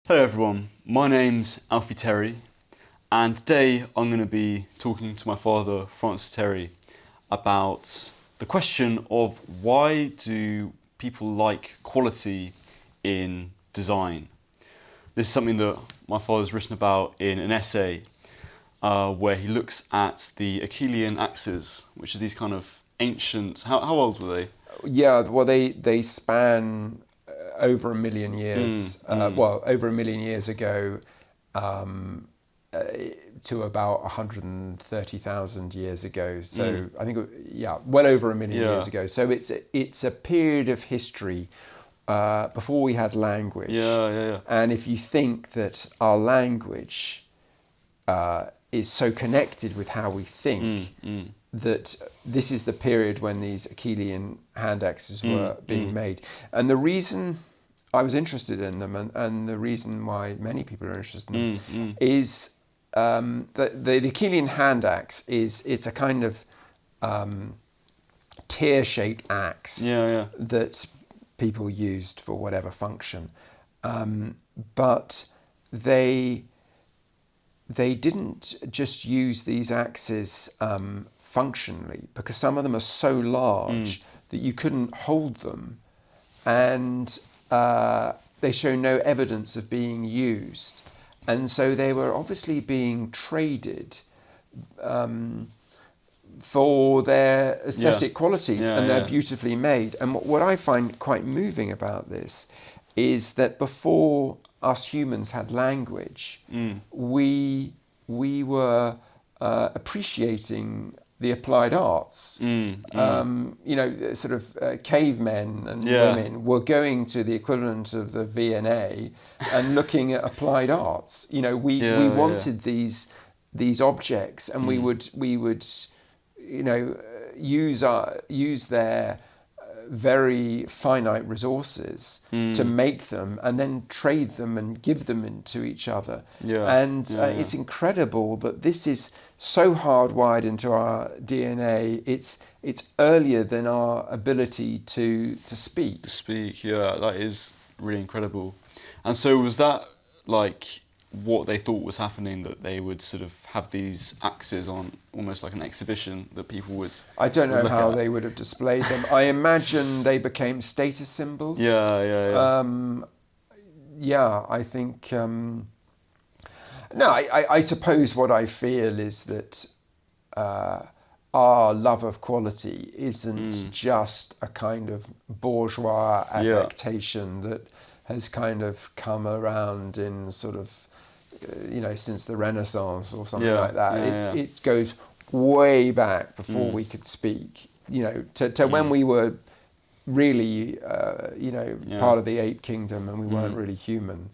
Hello everyone, my name's Alfie Terry, and today I'm going to be talking to my father, Francis Terry, about the question of why do people like quality in design. This is something that my father's written about in an essay where he looks at the Achillean axes, which are these kind of ancient. How old were they? Yeah, well, they span over a million years. Over a million years ago, um, uh, to about 130,000 years ago. So I think, yeah, well over a million years Yeah, ago. So it's a period of history before we had language. yeah. And if you think that our language is so connected with how we think, that this is the period when these Achillean hand axes were being made. And the reason I was interested in them, and the reason why many people are interested in them, is that the Achillean hand axe it's a kind of tear-shaped axe Yeah. that people used for whatever function, but they they didn't just use these axes functionally, because some of them are so large that you couldn't hold them, and they show no evidence of being used. And so they were obviously being traded for their Yeah, aesthetic qualities, and they're yeah. beautifully made. And what I find quite moving about this is that before us humans had language, we were appreciating the applied arts. Sort of cavemen and Yeah, women were going to the equivalent of the V&A and looking at applied arts. We yeah. wanted these objects, and we would use their very finite resources to make them, and then trade them and give them into each other. Yeah, And yeah. it's incredible that this is so hardwired into our DNA. It's earlier than our ability to To speak. speak, yeah, that is really incredible. And so was that like what they thought was happening, that they would sort of have these axes on almost like an exhibition that people would I don't would know look how at? they would have displayed them. I imagine they became status symbols. Yeah. Um, yeah, I think. No, I suppose what I feel is that uh, our love of quality isn't just a kind of bourgeois Yeah. affectation that has kind of come around in sort of, since the Renaissance or something like that. Yeah. It goes way back before Mm, we could speak, to when we were really, yeah. part of the ape kingdom, and we weren't Mm. really human.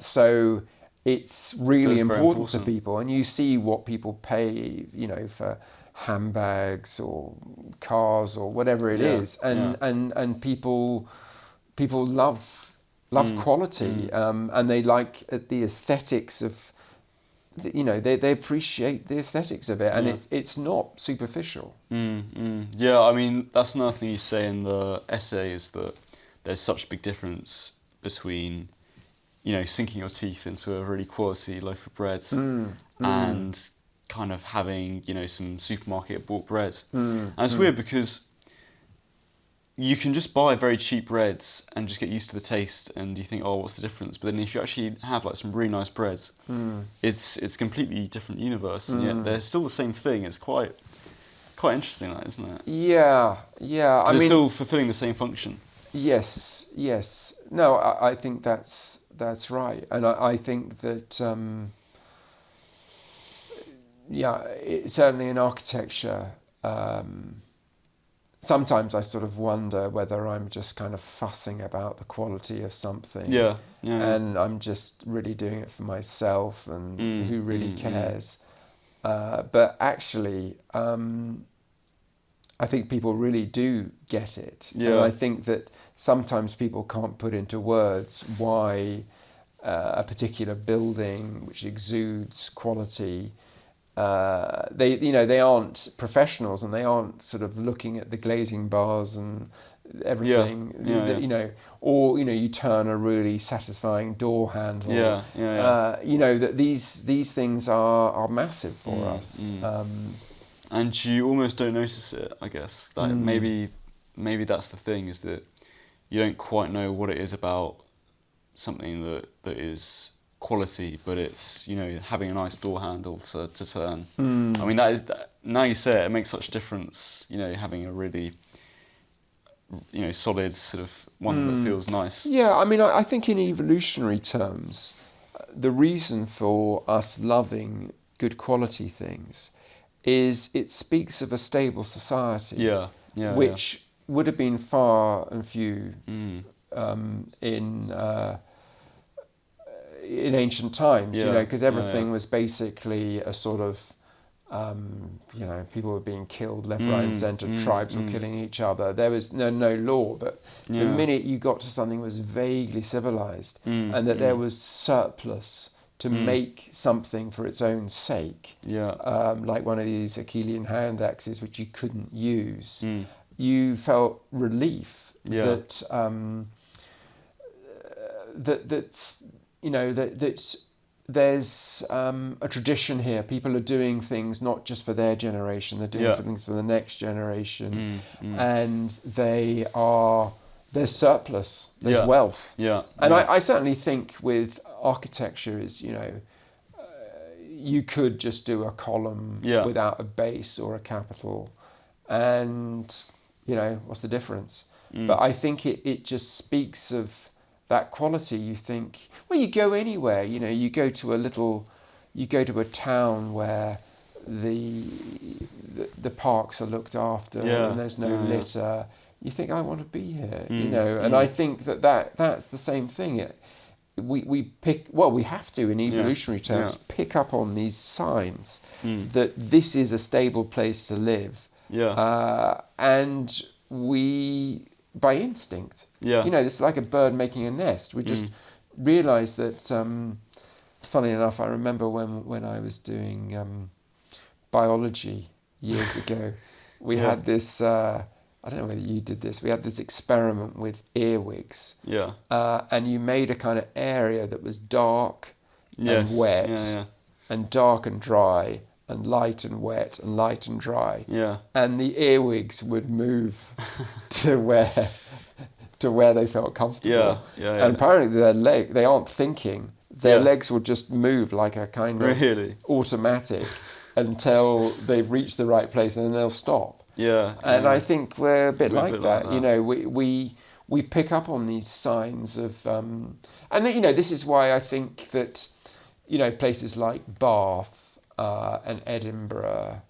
So it's So really it's very important to important. people, and you see what people pay, for handbags or cars or whatever it Yeah, is, yeah. and people love Mm, quality, mm, and they like the aesthetics of, they appreciate the aesthetics of it, and yeah. it's not superficial. Yeah, I mean, that's another thing you say in the essay, is that there's such a big difference between, sinking your teeth into a really quality loaf of bread and kind of having, some supermarket bought bread. And it's weird because you can just buy very cheap breads and just get used to the taste, and you think, oh, what's the difference? But then if you actually have like some really nice breads, it's a completely different universe, and yet they're still the same thing. It's quite interesting, that, isn't it? Yeah. I Because it's mean, still fulfilling the same function. yes. No, I think that's right, and I think that, yeah, certainly in architecture. Sometimes I sort of wonder whether I'm just kind of fussing about the quality of something, Yeah. and I'm just really doing it for myself, and who really Mm. cares? But actually, I think people really do get it. And I Yeah. think that sometimes people can't put into words why a particular building which exudes quality, they aren't professionals, and they aren't sort of looking at the glazing bars and everything, Yeah. you know, or you turn a really satisfying door handle. Yeah. You know that these things are massive for us. And you almost don't notice it, I guess. Like maybe that's the thing, is that you don't quite know what it is about something that is quality, but it's, having a nice door handle to turn. I mean, now you say it, it makes such a difference, having a really, solid sort of one that feels nice. Yeah, I mean, I think in evolutionary terms, the reason for us loving good quality things is it speaks of a stable society, which would have been far and few in ancient times, because everything was basically a sort of, people were being killed left, right, and centre. Tribes were killing each other. There was no law, but the minute you got to something that was vaguely civilized, and that there was surplus to make something for its own sake, like one of these Achillean hand axes which you couldn't use, you felt relief that there's a tradition here. People are doing things not just for their generation; they're doing things for the next generation, and there's surplus, there's wealth. And I certainly think with architecture is, you could just do a column without a base or a capital, and what's the difference? But I think it just speaks of that quality. You think, well, you go anywhere, you go to a town where the parks are looked after and there's no litter. You think, I want to be here, and I think that's the same thing. We have to, in evolutionary terms, pick up on these signs that this is a stable place to live. And we, by instinct, it's like a bird making a nest. We just realise that. Funny enough, I remember when I was doing biology years ago, we had this. I don't know whether you did this. We had this experiment with earwigs. And you made a kind of area that was dark and wet, and dark and dry, and light and wet, and light and dry. And the earwigs would move to where they felt comfortable. And apparently they aren't thinking. Their legs will just move like a kind of automatic until they've reached the right place, and then they'll stop. And I think we're a bit like that. We pick up on these signs of, and this is why I think that, places like Bath and Edinburgh,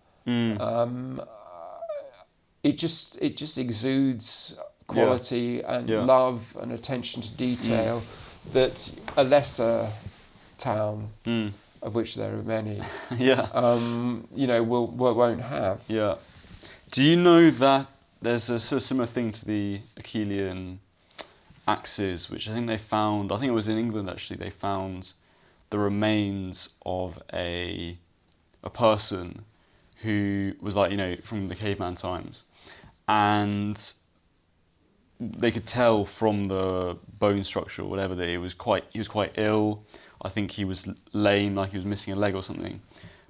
it just exudes quality and love and attention to detail that a lesser town, of which there are many, won't have. Do you know that there's a sort of similar thing to the Achillean axes, which I think it was in England actually, they found the remains of a person who was from the caveman times, and they could tell from the bone structure or whatever that he was quite ill. I think he was lame, like he was missing a leg or something.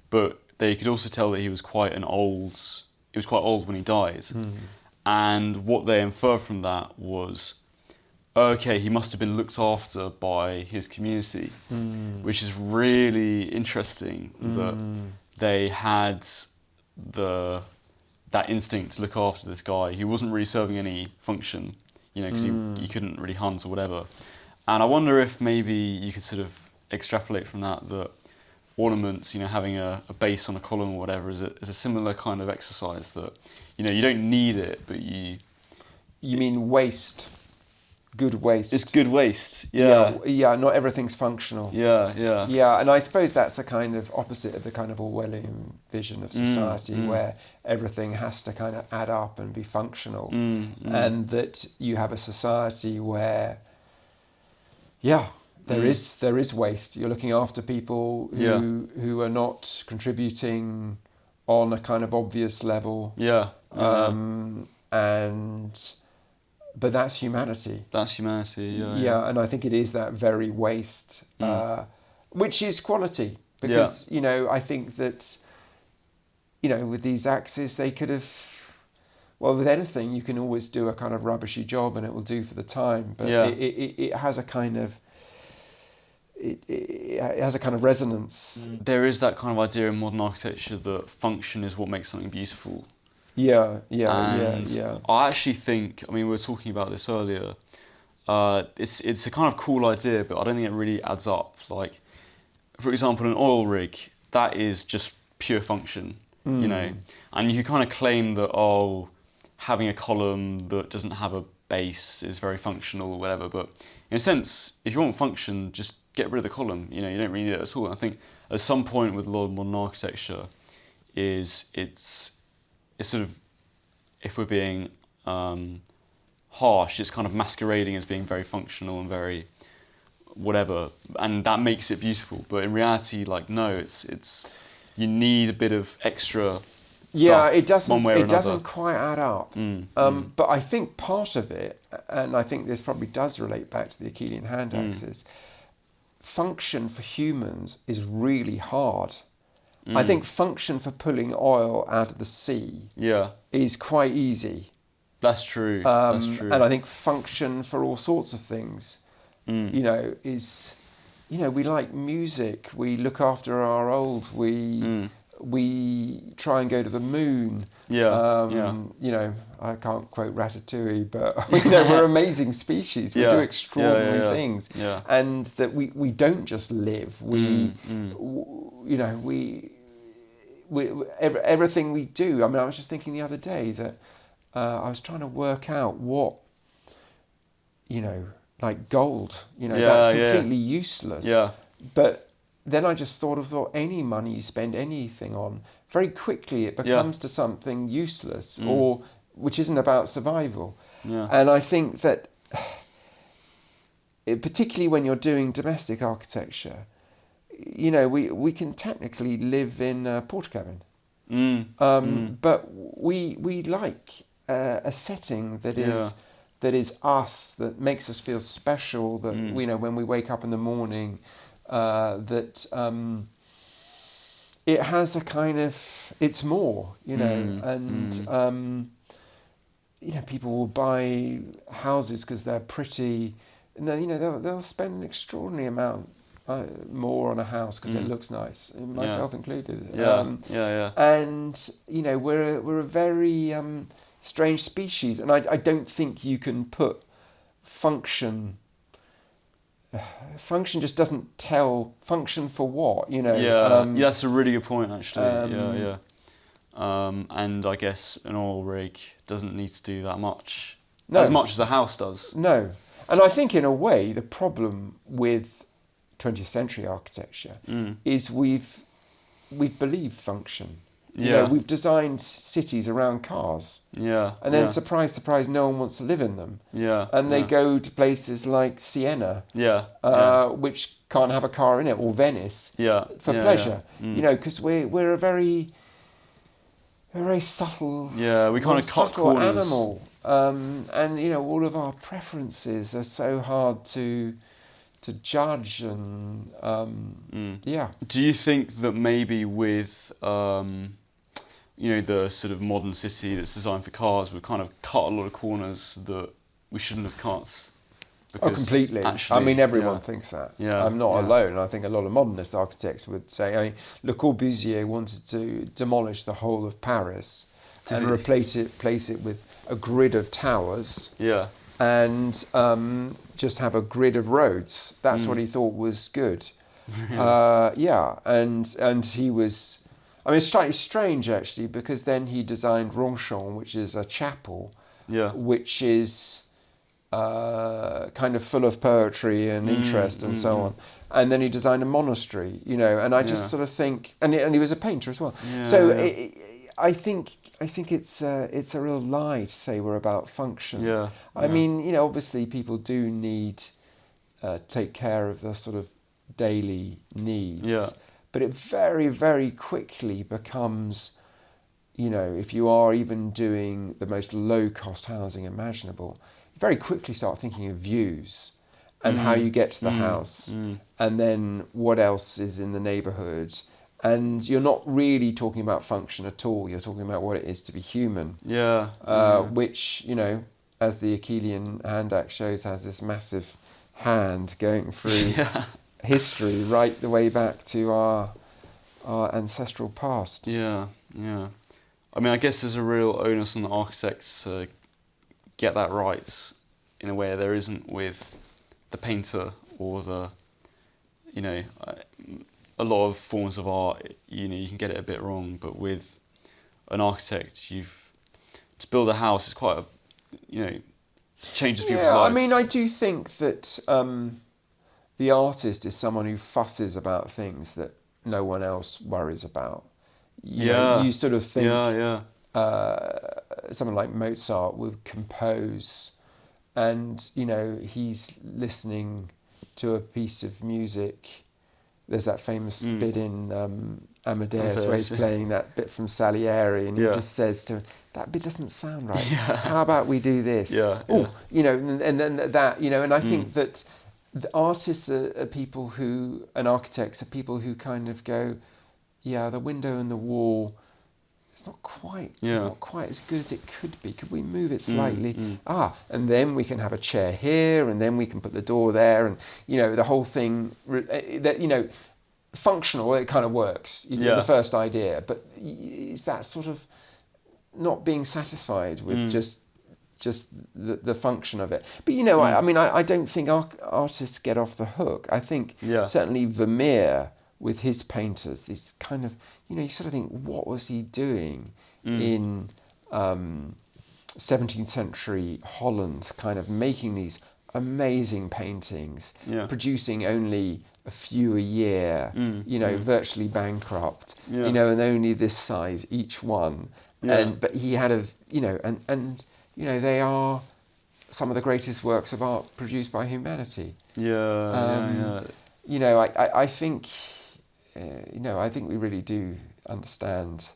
But they could also tell that he was quite old when he died. And what they inferred from that was, okay, he must have been looked after by his community, which is really interesting that they had that instinct to look after this guy who wasn't really serving any function, because he couldn't really hunt or whatever. And I wonder if maybe you could sort of extrapolate from that ornaments, having a base on a column or whatever is a similar kind of exercise that, you don't need it, but you... You mean waste? Good waste. It's good waste, Yeah, not everything's functional. Yeah, and I suppose that's a kind of opposite of the kind of Orwellian vision of society where everything has to kind of add up and be functional. And that you have a society where, there is waste. You're looking after people who are not contributing on a kind of obvious level. And but that's humanity. That's humanity. Yeah. Yeah, and I think it is that very waste, which is quality. Because, I think that, with these axes, they could have, well, with anything, you can always do a kind of rubbishy job and it will do for the time. But Yeah. it has a kind of, it has a kind of resonance. There is that kind of idea in modern architecture that function is what makes something beautiful. Yeah. And I actually think, I mean, we were talking about this earlier. It's a kind of cool idea, but I don't think it really adds up. Like, for example, an oil rig, that is just pure function, and you kind of claim that, having a column that doesn't have a base is very functional or whatever. But in a sense, if you want function, just get rid of the column. You don't really need it at all. And I think at some point with a lot of modern architecture, it's sort of, if we're being harsh, it's kind of masquerading as being very functional and very whatever, and that makes it beautiful. But in reality, like, no, it's you need a bit of extra Yeah, stuff, it doesn't. one way or It another. doesn't quite add up. But I think part of it, and I think this probably does relate back to the Achillean hand axes. Function for humans is really hard. I think function for pulling oil out of the sea is quite easy. That's true. That's true. And I think function for all sorts of things, is, we like music. We look after our old. We try and go to the moon. I can't quote Ratatouille, but we're amazing species. We do extraordinary things, and that we don't just live. Everything we do. I mean, I was just thinking the other day that I was trying to work out what, like gold. That's completely useless. Yeah. But then I just thought any money you spend anything on, very quickly it becomes to something useless or which isn't about survival. Yeah. And I think that, particularly when you're doing domestic architecture, we can technically live in a Portakabin. But we like a setting that is us, that makes us feel special, that when we wake up in the morning, that it has a kind of, it's more, and people will buy houses because they're pretty, and then they'll spend an extraordinary amount more on a house because it looks nice, myself included. And we're a very strange species, and I don't think you can put function. Function just doesn't tell function for what, that's a really good point, actually. And I guess an oil rig doesn't need to do that much, as much as a house does. No, and I think in a way the problem with 20th century architecture is we've believed function. We've designed cities around cars. And then surprise, surprise, no one wants to live in them. And they go to places like Siena, which can't have a car in it, or Venice, for pleasure. Because we're a very subtle. We kind of cut subtle corners. Animal. And all of our preferences are so hard to judge, and Do you think that maybe with the sort of modern city that's designed for cars, we've kind of cut a lot of corners that we shouldn't have cut? Completely. Actually, I mean, everyone thinks that. I'm not alone. I think a lot of modernist architects would say. Le Corbusier wanted to demolish the whole of Paris and place it with a grid of towers. And just have a grid of roads. That's what he thought was good. And he was. I mean, it's slightly strange actually, because then he designed Ronchon, which is a chapel, which is kind of full of poetry and interest and so on. And then he designed a monastery, And I just sort of think, and he was a painter as well. I think it's a real lie to say we're about function. I mean, obviously people do need take care of the sort of daily needs. But it very, very quickly becomes, if you are even doing the most low-cost housing imaginable, very quickly start thinking of views and how you get to the house, and then what else is in the neighbourhood. And you're not really talking about function at all. You're talking about what it is to be human. Yeah. Which, you know, as the Achillean hand axe shows, has this massive hand going through Yeah. history right the way back to our ancestral past. Yeah. Yeah. I mean, I guess there's a real onus on the architects to get that right in a way there isn't with the painter or the, you know, a lot of forms of art, you know, you can get it a bit wrong, but with an architect, to build a house is quite a, you know, changes people's Yeah, I lives. mean, I do think that the artist is someone who fusses about things that no one else worries about. You know, you sort of think someone like Mozart would compose, and you know he's listening to a piece of music. There's that famous bit in Amadeus where he's playing that bit from Salieri, and he just says to him, "That bit doesn't sound right. How about we do this?" You know, and then that, you know, and I think that the artists are people who, and architects are people who kind of go, yeah, the window and the wall, it's not quite as good as it could be. Could we move it slightly? And then we can have a chair here, and then we can put the door there, and you know the whole thing. That, you know, functional, it kind of works. You know, the first idea, but it's that sort of not being satisfied with just the function of it. But you know, I mean, I don't think artists get off the hook. I think certainly Vermeer with his painters, this kind of, you know, you sort of think, what was he doing in 17th century Holland, kind of making these amazing paintings, producing only a few a year, you know, virtually bankrupt, you know, and only this size each one. But he had you know, and you know, they are some of the greatest works of art produced by humanity. You know, I think, you know, I think we really do understand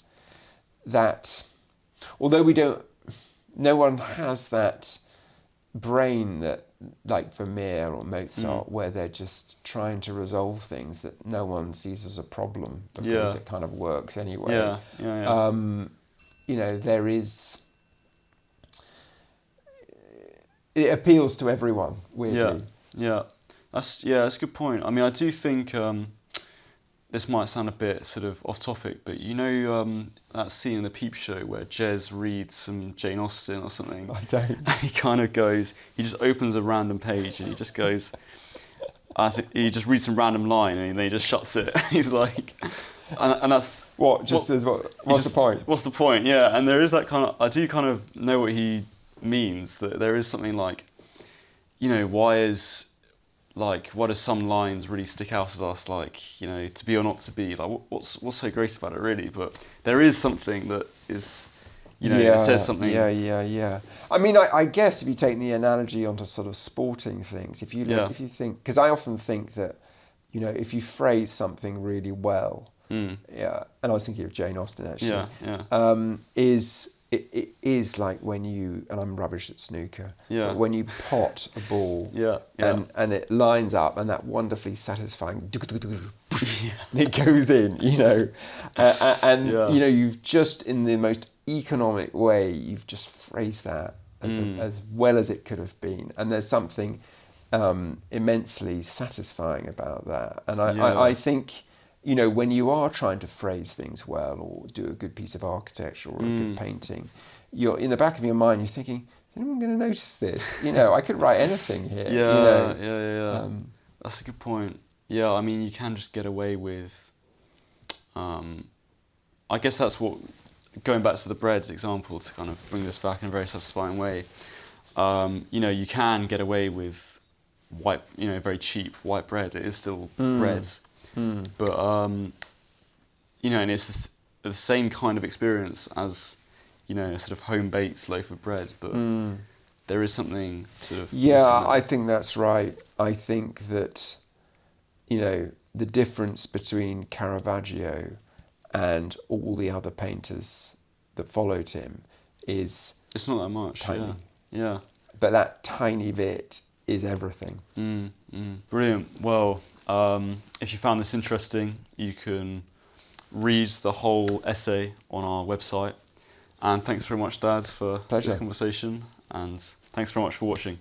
that, although no one has that brain that, like Vermeer or Mozart, where they're just trying to resolve things that no one sees as a problem because it kind of works anyway. You know, there is, it appeals to everyone, weirdly. That's a good point. I mean, I do think this might sound a bit sort of off topic, but you know that scene in the Peep Show where Jez reads some Jane Austen or something? I don't. And he kind of goes, he just opens a random page and he just goes, I think he just reads some random line and then he just shuts it. He's like, and that's... What's the point? What's the point, yeah. And there is that kind of, I do kind of know what he means, that there is something like, you know, why do some lines really stick out as us, like, you know, to be or not to be, like what's so great about it really? But there is something that is, you know, it says something. Yeah. I mean, I guess if you take the analogy onto sort of sporting things, if you think, because I often think that, you know, if you phrase something really well, and I was thinking of Jane Austen actually, it is like when you, and I'm rubbish at snooker, but when you pot a ball and it lines up and that wonderfully satisfying and it goes in, you know, you know, you've just, in the most economic way, you've just phrased that as well as it could have been, and there's something immensely satisfying about that. And I think, you know, when you are trying to phrase things well or do a good piece of architecture or a good painting, you're in the back of your mind, you're thinking, is anyone going to notice this? You know, I could write anything here. You know? That's a good point. Yeah, I mean, you can just get away with, I guess that's what, going back to the breads example, to kind of bring this back in a very satisfying way, you know, you can get away with white, you know, very cheap white bread. It is still breads. But, you know, and it's the same kind of experience as, you know, a sort of home-baked loaf of bread, but there is something sort of... Yeah, I think that's right. I think that, you know, the difference between Caravaggio and all the other painters that followed him is... It's not that much, tiny. Yeah. but that tiny bit is everything. Brilliant. Well, if you found this interesting, you can read the whole essay on our website. And thanks very much, Dad, for Pleasure. this conversation. And thanks very much for watching.